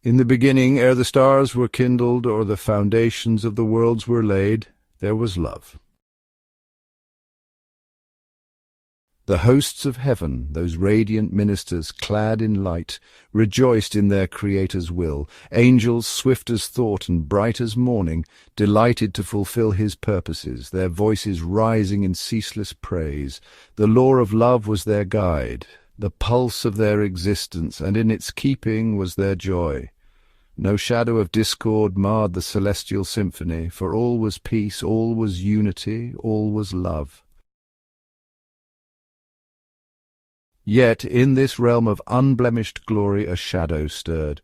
In the beginning, ere the stars were kindled, or the foundations of the worlds were laid, there was love. The hosts of heaven, those radiant ministers clad in light, rejoiced in their Creator's will. Angels swift as thought and bright as morning, delighted to fulfill his purposes, their voices rising in ceaseless praise. The law of love was their guide, the pulse of their existence, and in its keeping was their joy. No shadow of discord marred the celestial symphony, for all was peace, all was unity, all was love. Yet in this realm of unblemished glory a shadow stirred.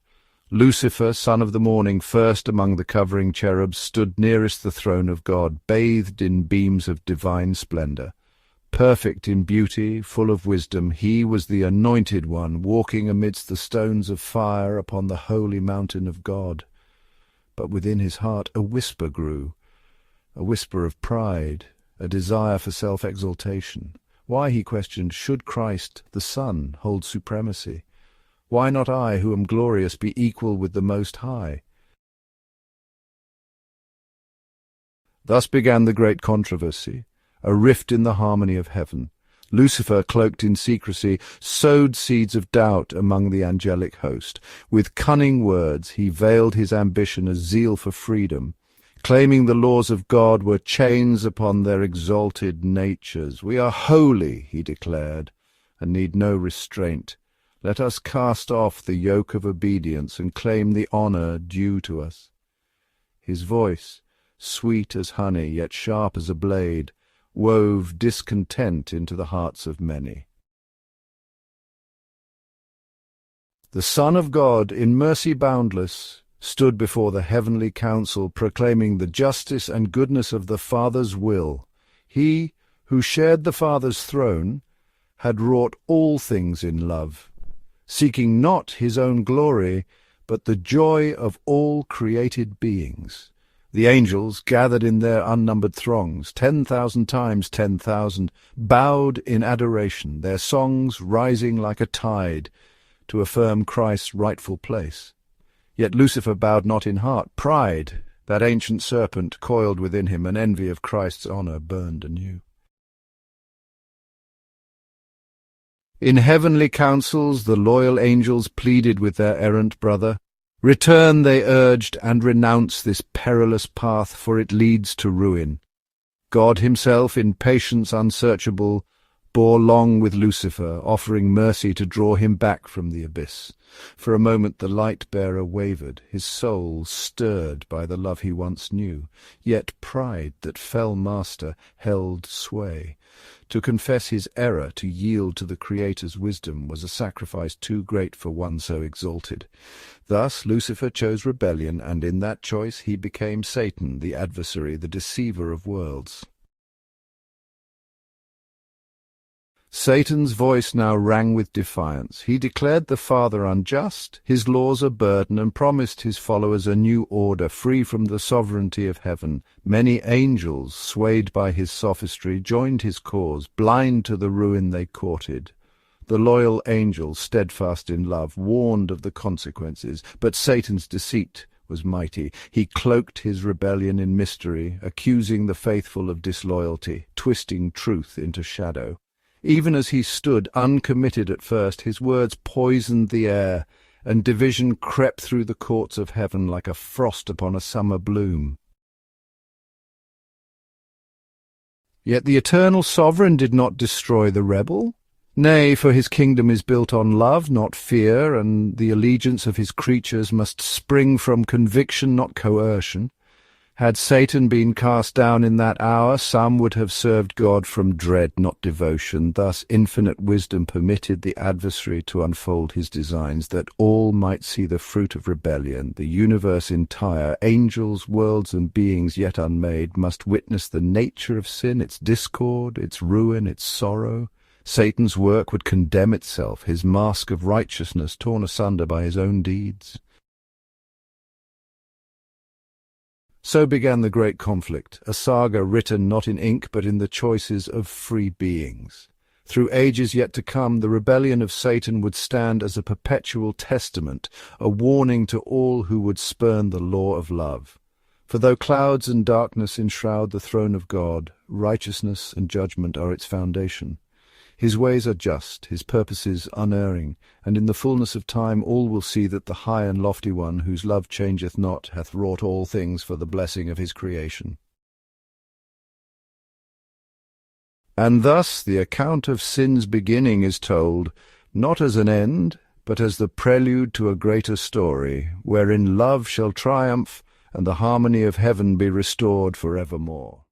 Lucifer, son of the morning, first among the covering cherubs, stood nearest the throne of God, bathed in beams of divine splendor. Perfect in beauty, full of wisdom, he was the anointed one, walking amidst the stones of fire upon the holy mountain of God. But within his heart a whisper grew, a whisper of pride, a desire for self-exaltation. Why, he questioned, should Christ, the Son, hold supremacy? Why not I, who am glorious, be equal with the Most High? Thus began the great controversy, a rift in the harmony of heaven. Lucifer, cloaked in secrecy, sowed seeds of doubt among the angelic host. With cunning words he veiled his ambition as zeal for freedom. Claiming the laws of God were chains upon their exalted natures. We are holy, he declared, and need no restraint. Let us cast off the yoke of obedience and claim the honor due to us. His voice, sweet as honey, yet sharp as a blade, wove discontent into the hearts of many. The Son of God, in mercy boundless, stood before the heavenly council, proclaiming the justice and goodness of the Father's will. He, who shared the Father's throne, had wrought all things in love, seeking not his own glory, but the joy of all created beings. The angels, gathered in their unnumbered throngs, 10,000 times 10,000, bowed in adoration, their songs rising like a tide to affirm Christ's rightful place. Yet Lucifer bowed not in heart. Pride, that ancient serpent, coiled within him, and envy of Christ's honor burned anew. In heavenly councils the loyal angels pleaded with their errant brother. Return, they urged, and renounce this perilous path, for it leads to ruin. God himself, in patience unsearchable, bore long with Lucifer, offering mercy to draw him back from the abyss. For a moment the light-bearer wavered, his soul stirred by the love he once knew. Yet pride that fell master held sway. To confess his error, to yield to the Creator's wisdom, was a sacrifice too great for one so exalted. Thus Lucifer chose rebellion, and in that choice he became Satan, the adversary, the deceiver of worlds. Satan's voice now rang with defiance. He declared the Father unjust, his laws a burden, and promised his followers a new order, free from the sovereignty of heaven. Many angels, swayed by his sophistry, joined his cause, blind to the ruin they courted. The loyal angel, steadfast in love, warned of the consequences, but Satan's deceit was mighty. He cloaked his rebellion in mystery, accusing the faithful of disloyalty, twisting truth into shadow. Even as he stood, uncommitted at first, his words poisoned the air, and division crept through the courts of heaven like a frost upon a summer bloom. Yet the eternal sovereign did not destroy the rebel. Nay, for his kingdom is built on love, not fear, and the allegiance of his creatures must spring from conviction, not coercion. Had Satan been cast down in that hour, some would have served God from dread, not devotion. Thus infinite wisdom permitted the adversary to unfold his designs, that all might see the fruit of rebellion. The universe entire, angels, worlds, and beings yet unmade, must witness the nature of sin, its discord, its ruin, its sorrow. Satan's work would condemn itself, his mask of righteousness torn asunder by his own deeds. So began the great conflict, a saga written not in ink but in the choices of free beings. Through ages yet to come, the rebellion of Satan would stand as a perpetual testament, a warning to all who would spurn the law of love. For though clouds and darkness enshroud the throne of God, righteousness and judgment are its foundation. His ways are just, his purposes unerring, and in the fullness of time all will see that the high and lofty one, whose love changeth not, hath wrought all things for the blessing of his creation. And thus the account of sin's beginning is told, not as an end, but as the prelude to a greater story, wherein love shall triumph and the harmony of heaven be restored for evermore.